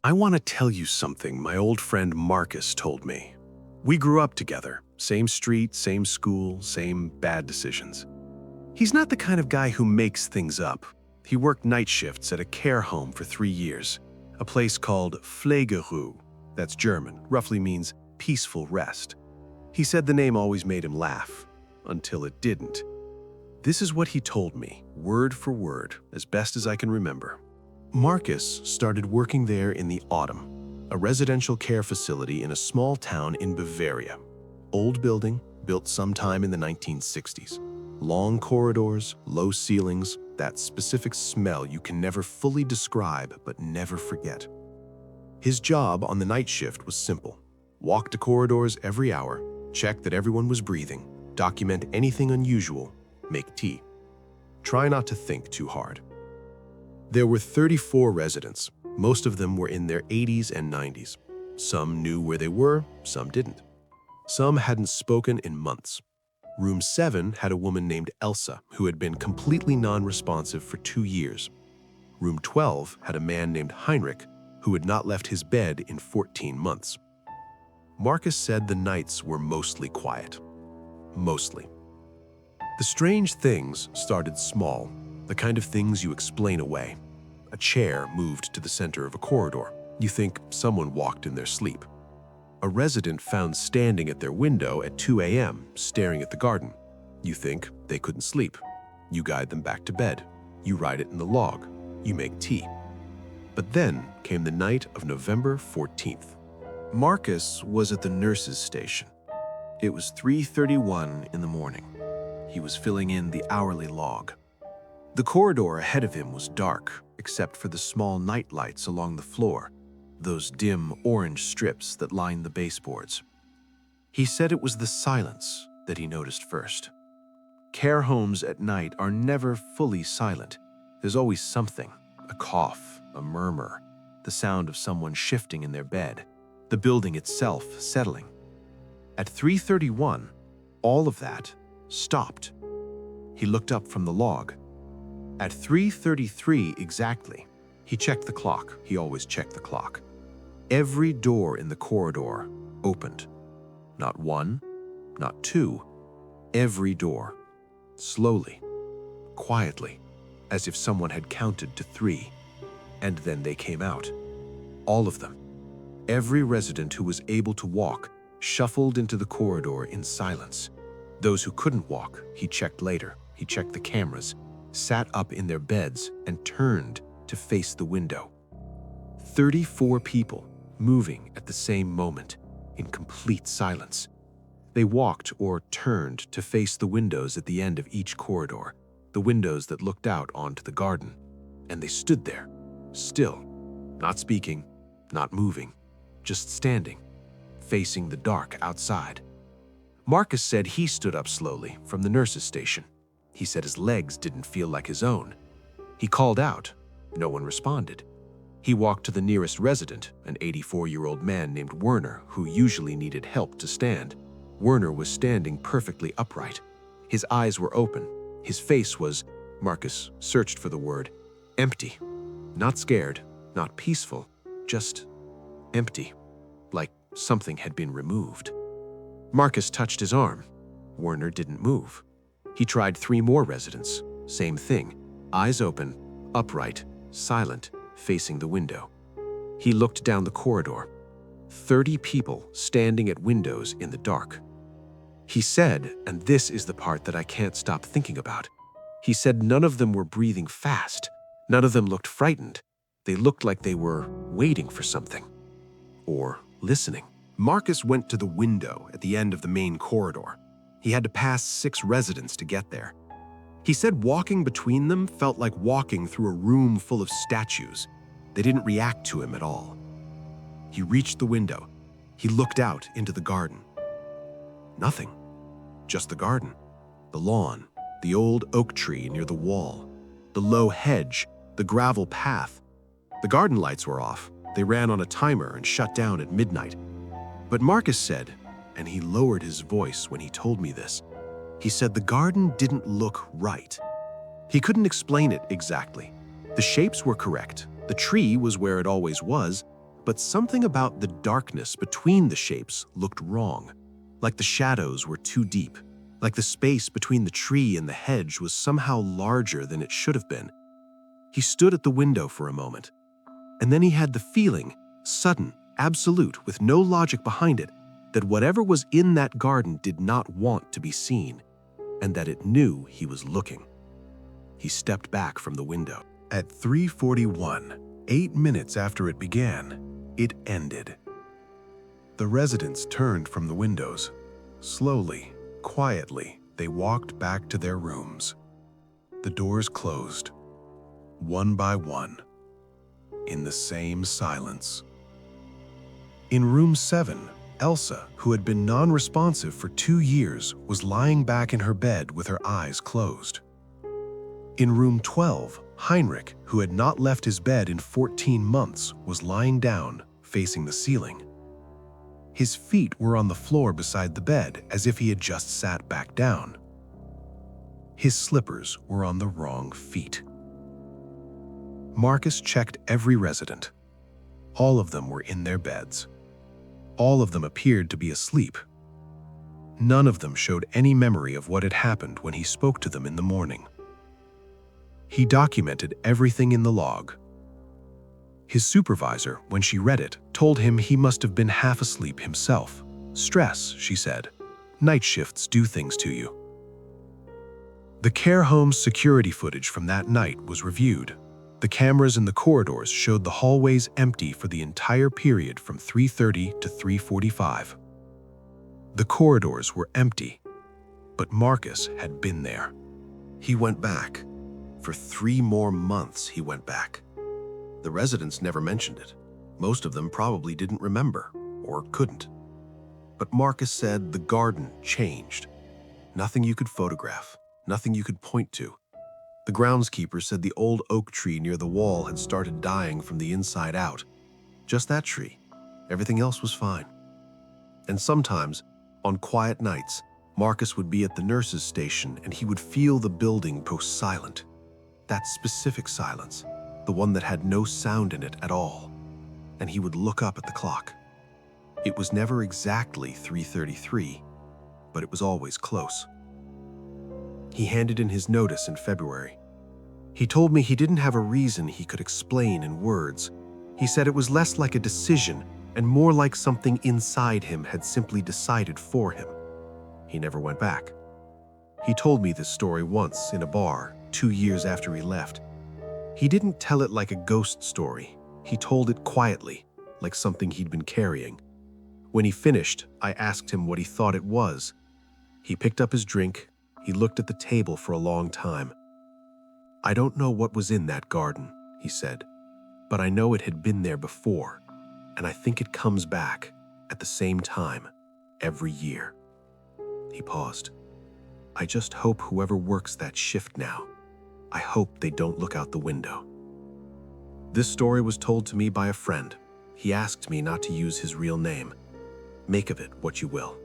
I want to tell you something my old friend Marcus told me. We grew up together, same street, same school, same bad decisions. He's not the kind of guy who makes things up. He worked night shifts at a care home for 3 years, a place called Pflegeruh. That's German, roughly means peaceful rest. He said the name always made him laugh, until it didn't. This is what he told me, word for word, as best as I can remember. Marcus started working there in the autumn, a residential care facility in a small town in Bavaria. Old building, built sometime in the 1960s. Long corridors, low ceilings, that specific smell you can never fully describe but never forget. His job on the night shift was simple. Walk the corridors every hour, check that everyone was breathing, document anything unusual, make tea. Try not to think too hard. There were 34 residents. Most of them were in their 80s and 90s. Some knew where they were, some didn't. Some hadn't spoken in months. Room 7 had a woman named Elsa who had been completely non-responsive for 2 years. Room 12 had a man named Heinrich who had not left his bed in 14 months. Marcus said the nights were mostly quiet. Mostly. The strange things started small, the kind of things you explain away. A chair moved to the center of a corridor. You think someone walked in their sleep. A resident found standing at their window at 2 a.m., staring at the garden. You think they couldn't sleep. You guide them back to bed. You write it in the log. You make tea. But then came the night of November 14th. Marcus was at the nurse's station. It was 3:31 in the morning. He was filling in the hourly log. The corridor ahead of him was dark, except for the small night lights along the floor, those dim orange strips that lined the baseboards. He said it was the silence that he noticed first. Care homes at night are never fully silent. There's always something, a cough, a murmur, the sound of someone shifting in their bed, the building itself settling. At 3:31, all of that stopped. He looked up from the log. At 3:33 exactly, he checked the clock. He always checked the clock. Every door in the corridor opened. Not one, not two, every door. Slowly, quietly, as if someone had counted to 3. And then they came out. All of them. Every resident who was able to walk shuffled into the corridor in silence. Those who couldn't walk, he checked later. He checked the cameras, sat up in their beds, and turned to face the window. 34 people moving at the same moment, in complete silence. They walked or turned to face the windows at the end of each corridor, the windows that looked out onto the garden. And they stood there, still, not speaking, not moving, just standing, facing the dark outside. Marcus said he stood up slowly from the nurse's station. He said his legs didn't feel like his own. He called out. No one responded. He walked to the nearest resident, an 84-year-old man named Werner, who usually needed help to stand. Werner was standing perfectly upright. His eyes were open. His face was, Marcus searched for the word, empty. Not scared, not peaceful, just empty, like something had been removed. Marcus touched his arm. Werner didn't move. He tried 3 more residents. Same thing. Eyes open, upright, silent, facing the window. He looked down the corridor. 30 people standing at windows in the dark. He said, and this is the part that I can't stop thinking about, he said none of them were breathing fast. None of them looked frightened. They looked like they were waiting for something. Or listening. Marcus went to the window at the end of the main corridor. He had to pass 6 residents to get there. He said walking between them felt like walking through a room full of statues. They didn't react to him at all. He reached the window. He looked out into the garden. Nothing. Just the garden. The lawn, the old oak tree near the wall, the low hedge, the gravel path. The garden lights were off. They ran on a timer and shut down at midnight. But Marcus said, and he lowered his voice when he told me this, he said the garden didn't look right. He couldn't explain it exactly. The shapes were correct. The tree was where it always was, But something about the darkness between the shapes looked wrong, like the shadows were too deep, like the space between the tree and the hedge was somehow larger than it should have been. He stood at the window for a moment, and then he had the feeling, sudden, absolute, with no logic behind it, that whatever was in that garden did not want to be seen, and that it knew he was looking. He stepped back from the window. At 3:41, 8 minutes after it began, it ended. The residents turned from the windows. Slowly, quietly, they walked back to their rooms. The doors closed, one by one, in the same silence. In room 7, Elsa, who had been non-responsive for 2 years, was lying back in her bed with her eyes closed. In room 12, Heinrich, who had not left his bed in 14 months, was lying down, facing the ceiling. His feet were on the floor beside the bed, as if he had just sat back down. His slippers were on the wrong feet. Marcus checked every resident. All of them were in their beds. All of them appeared to be asleep. None of them showed any memory of what had happened when he spoke to them in the morning. He documented everything in the log. His supervisor, when she read it, told him he must have been half asleep himself. "Stress," she said. "Night shifts do things to you." The care home's security footage from that night was reviewed. The cameras in the corridors showed the hallways empty for the entire period from 3:30 to 3:45. The corridors were empty, but Marcus had been there. He went back. For 3 more months he went back. The residents never mentioned it. Most of them probably didn't remember, or couldn't. But Marcus said the garden changed. Nothing you could photograph, nothing you could point to. The groundskeeper said the old oak tree near the wall had started dying from the inside out. Just that tree. Everything else was fine. And sometimes, on quiet nights, Marcus would be at the nurse's station and he would feel the building go silent. That specific silence, the one that had no sound in it at all. And he would look up at the clock. It was never exactly 3:33, but it was always close. He handed in his notice in February. He told me he didn't have a reason he could explain in words. He said it was less like a decision and more like something inside him had simply decided for him. He never went back. He told me this story once in a bar, 2 years after he left. He didn't tell it like a ghost story. He told it quietly, like something he'd been carrying. When he finished, I asked him what he thought it was. He picked up his drink. He looked at the table for a long time. "I don't know what was in that garden," he said, "but I know it had been there before, and I think it comes back at the same time every year." He paused. "I just hope whoever works that shift now, I hope they don't look out the window." This story was told to me by a friend. He asked me not to use his real name. Make of it what you will.